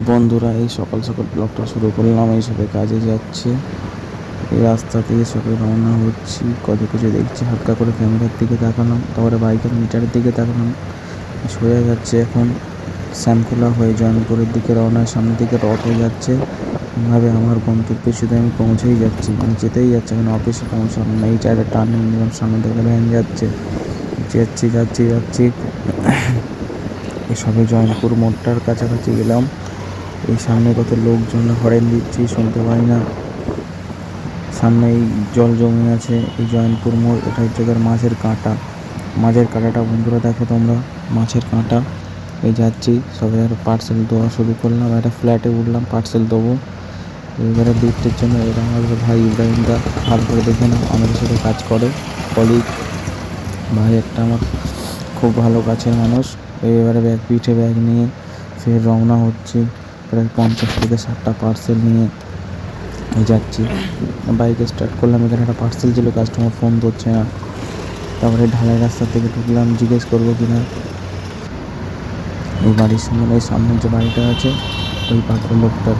বন্ধুরা, এই সকাল সকাল ব্লগটা শুরু করলাম। এই সবে কাজে যাচ্ছে, এই রাস্তা থেকে সবে রওনা হচ্ছি। কত কিছু দেখছি, হালকা করে ক্যামেরার দিকে তাকালাম, তারপরে বাইকের মিটারের দিকে তাকালাম। সোজা যাচ্ছে এখন শ্যামখোলা হয়ে জয়নপুরের দিকে রওনা। সামনে দিকে অটো যাচ্ছে, এভাবে আমার গন্তব্যে শুধু আমি পৌঁছেই যাচ্ছি, মানে যেতেই যাচ্ছে। এখন অফিসে পৌঁছালাম না, এই জায়গায় টার্নিং নিলাম, সামনে থেকে ভ্যান যাচ্ছে, যাচ্ছি যাচ্ছি যাচ্ছি এই সবে জয়নপুর মোড়টার কাছাকাছি গেলাম। এই সামনে কত লোকজন, হরেন দিচ্ছি, শুনতে পাই না। সামনে এই জল জমে আছে, এই জয়নপুর মোড়। এটা হচ্ছে তার মাছের কাঁটা, মাছের কাঁটাটা বন্ধুরা দেখো তোমরা, মাছের কাঁটা। এই যাচ্ছি, সবাই একটা পার্সেল দেওয়া শুরু করলাম। একটা ফ্ল্যাটে উঠলাম, পার্সেল দেবো। এবারে লিফটের জন্য এটা আমার ভাই ইব্রাহিম দা, ভালো করে দেখে নাও, আমাদের সাথে কাজ করে, কলিগ ভাই একটা আমার, খুব ভালো কাছের মানুষ। এবারে পিঠে ব্যাগ নিয়ে ফের রওনা হচ্ছি। প্রায় 50 থেকে 60টা পার্সেল নিয়ে যাচ্ছি। বাইকে স্টার্ট করলাম, এখানে একটা পার্সেল ছিল, কাস্টমার ফোন ধরছে না। তারপরে ঢালাই রাস্তা থেকে ঢুকলাম, জিজ্ঞেস করবো কিনা। এই বাড়ির সামনে, এই সামনের যে বাড়িটা আছে, ওই পাত্র লোকটার।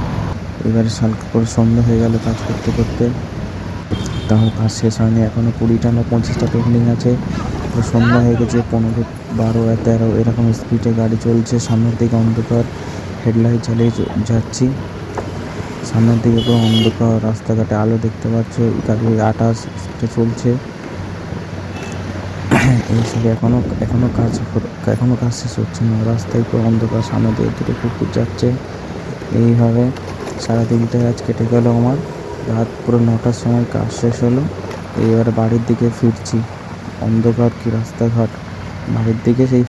এবারে হালকা করে সন্ধ্যা হয়ে গেল কাজ করতে করতে, তাও কাজ শেষ হয়নি, এখনও 20টা না 25টা পেন্ডিং আছে। সন্ধ্যা হয়ে গেছে, 15, 12, 13 এরকম স্পিডে গাড়ি চলছে। সামনের দিকে অন্ধকার, হেডলাইট চালিয়ে যাচ্ছি। সামনের দিকে পুরো অন্ধকার, রাস্তাঘাটে আলো দেখতে পাচ্ছ, গাড়ি 28 স্পিডে চলছে। এইসব এখনও কাজ শেষ হচ্ছে না, রাস্তায় পুরো অন্ধকার। সামনে দিয়ে দুটো কুকুর যাচ্ছে। এইভাবে সারা দিনটাই আজ কেটে গেল আমার। রাত পুরো 9টার সময় কাজ শেষ হলো। এইবারে বাড়ির দিকে ফিরছি, অন্ধকার কি রাস্তাঘাট। বাড়ির দিকে সেই